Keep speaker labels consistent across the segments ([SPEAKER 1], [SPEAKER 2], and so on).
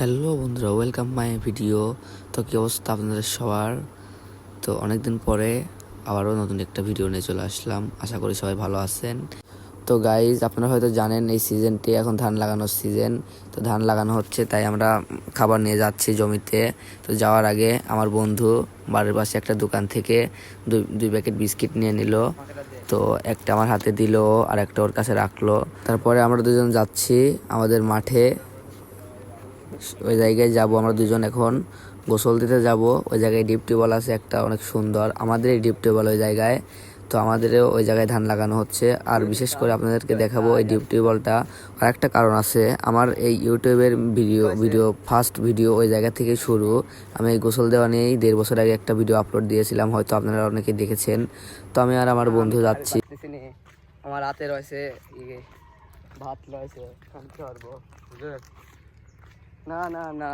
[SPEAKER 1] Hello বন্ধুরা, welcome my video. তো কী অবস্থা আপনাদের সবার? তো অনেকদিন পরে আবারও নতুন একটা ভিডিও নিয়ে চলে আসলাম। আশা করি সবাই ভালো আছেন। তো গাইজ, আপনারা হয়তো জানেন এই সিজনটি এখন ধান লাগানোর সিজন। তো ধান লাগানো হচ্ছে, তাই আমরা খাবার নিয়ে যাচ্ছি জমিতে। তো যাওয়ার আগে আমার বন্ধু বাড়ির পাশে একটা দোকান থেকে দুই প্যাকেট বিস্কিট নিয়ে নিল। তো একটা আমার হাতে দিল আর একটা ওর কাছে রাখলো। তারপরে আমরা দুজন যাচ্ছি আমাদের মাঠে। ওই জায়গায় যাব আমরা দুজন, এখন গোসল দিতে যাব। ওই জায়গায় ডিপ টিউবওয়েল আছে একটা, অনেক সুন্দর, আমাদের এই ডিপ টিউবওয়েল ওই জায়গায়। তো আমাদেরও ওই জায়গায় ধান লাগানো হচ্ছে। আর বিশেষ করে আপনাদেরকে দেখাবো এই ডিপ টিউবওয়েলটা। আর একটা কারণ আছে, আমার এই ইউটিউবের ভিডিও ফার্স্ট ভিডিও ওই জায়গা থেকে শুরু। আমি এই গোসল দেওয়া নিয়েই 1.5 বছর আগে একটা ভিডিও আপলোড দিয়েছিলাম, হয়তো আপনারা অনেকে দেখেছেন। তো আমি আর আমার বন্ধু যাচ্ছি। আমার হাতে রয়েছে ভাত রয়েছে, না না না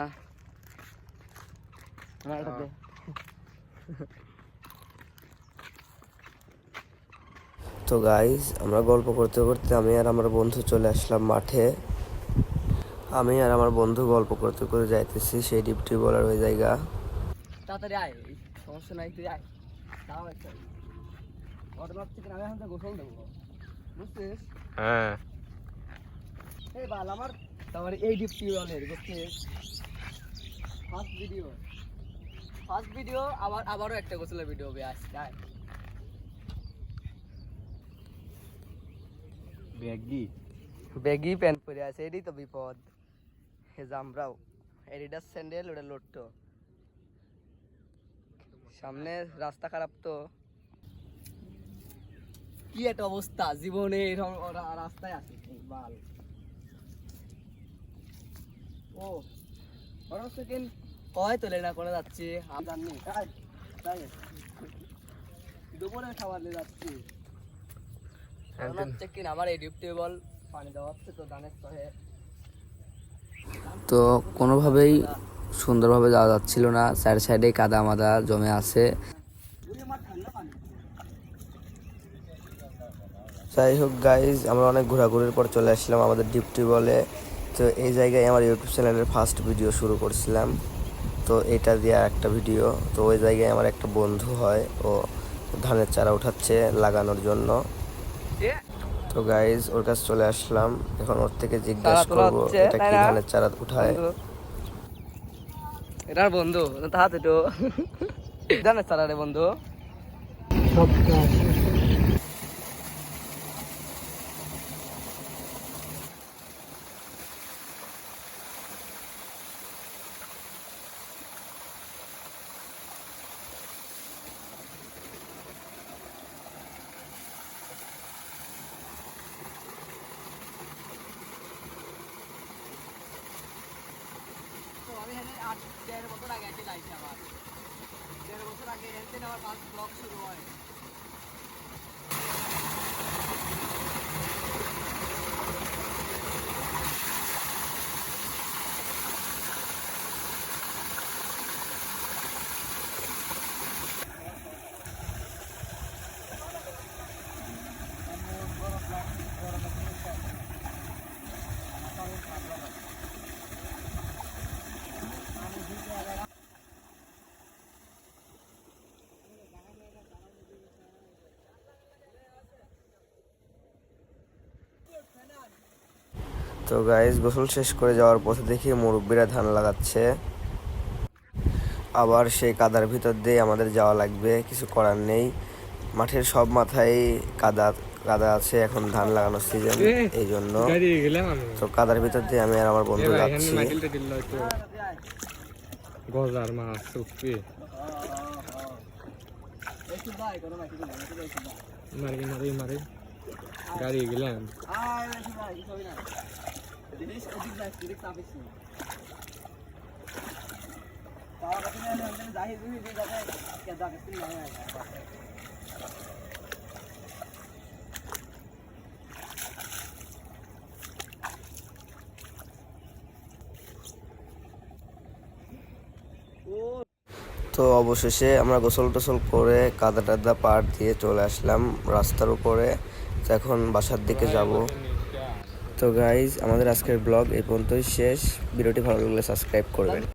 [SPEAKER 1] তো গাইজ, আমরা গল্প করতে করতে আমি আর আমার বন্ধু চলে আসলাম মাঠে। আমি আর আমার বন্ধু গল্প করতে করতে যাইতেছি সেই ডিপ টিউবওয়েলের ওই জায়গা। তাড়াতাড়ি আয়, সমস্যা নাই, তুই আয়। তাও একটা ওর ভাবছি কিনা আমি এখন তো গোসল দেবো, বুঝছিস?
[SPEAKER 2] হ্যাঁ,
[SPEAKER 1] এই বাল আমার তোমার এই ডিপ টিউবওয়েলের বুঝছিস ফার্স্ট ভিডিও আবারও একটা গোসলের ভিডিও হবে আজকে। আয় ব্যাগি প্যান্ট পরে আছে, এটাই তো বিপদ। হে জামরাও এডিডাস স্যান্ডেল, ওটা লোট্টো। সামনে রাস্তা খারাপ, তো কি একটা অবস্থা জীবনে এরকম রাস্তায় আছে বাল। ও ওরা সেকেন্ড কয় তোলে না করে যাচ্ছি আমি জানি, তাই দুপুরে খাবার নিয়ে যাচ্ছি। আমার এই ডিপ টিউবওয়েল পানি দেওয়া হচ্ছে তো ধানের তহে। তো কোনোভাবেই সুন্দরভাবে যাওয়া যাচ্ছিল না, সাইড সাইডে কাদা মাদা জমে আছে। যাই হোক গাইজ, আমরা অনেক ঘোরাঘুরির পর চলে আসলাম আমাদের ডিপ টিউবওয়েলে। তো এই জায়গায় আমার ইউটিউব চ্যানেলের ফার্স্ট ভিডিও শুরু করছিলাম। তো এটা দিয়ে একটা ভিডিও। তো ওই জায়গায় আমার একটা বন্ধু হয়, ও ধানের চারা উঠাচ্ছে লাগানোর জন্য। তো গাইজ, ওর কাছে চলে আসলাম, এখন ওর থেকে জিজ্ঞাসা করবো এটা কি ধানের চারা উঠায়। এটার বন্ধু তাহাতে তো ধানের চারা রে বন্ধু। আমি 1.5 বছর আগে এসে লাইছি, আমার 1.5 বছর আগে এসে আমার ফার্স্ট ব্লগ শুরু হয়। তো গাইজ, গোসল শেষ করে যাওয়ার পথে দেখি মুরব্বীরা ধান লাগাচ্ছে। আবার সেই কাদার ভিতর দিয়ে আমাদের যাওয়া লাগবে, কিছু করার নেই। মাঠের সব মাথায় কাদা কাদা আছে, এখন ধান লাগানোর সিজন, এই জন্য। তো কাদার ভিতর দিয়ে আমি আর আমার বন্ধু যাচ্ছি।
[SPEAKER 2] গাড়ি গেলাম।
[SPEAKER 1] তো অবশেষে আমরা গোসল টোসল করে কাদা টাদা পার দিয়ে চলে আসলাম রাস্তার উপরে। তো এখন বাসার দিকে যাব। তো গাইজ আমাদের আজকের ব্লগ এই পর্যন্তই শেষ। ভিডিওটি ভালো লাগলে সাবস্ক্রাইব করবেন।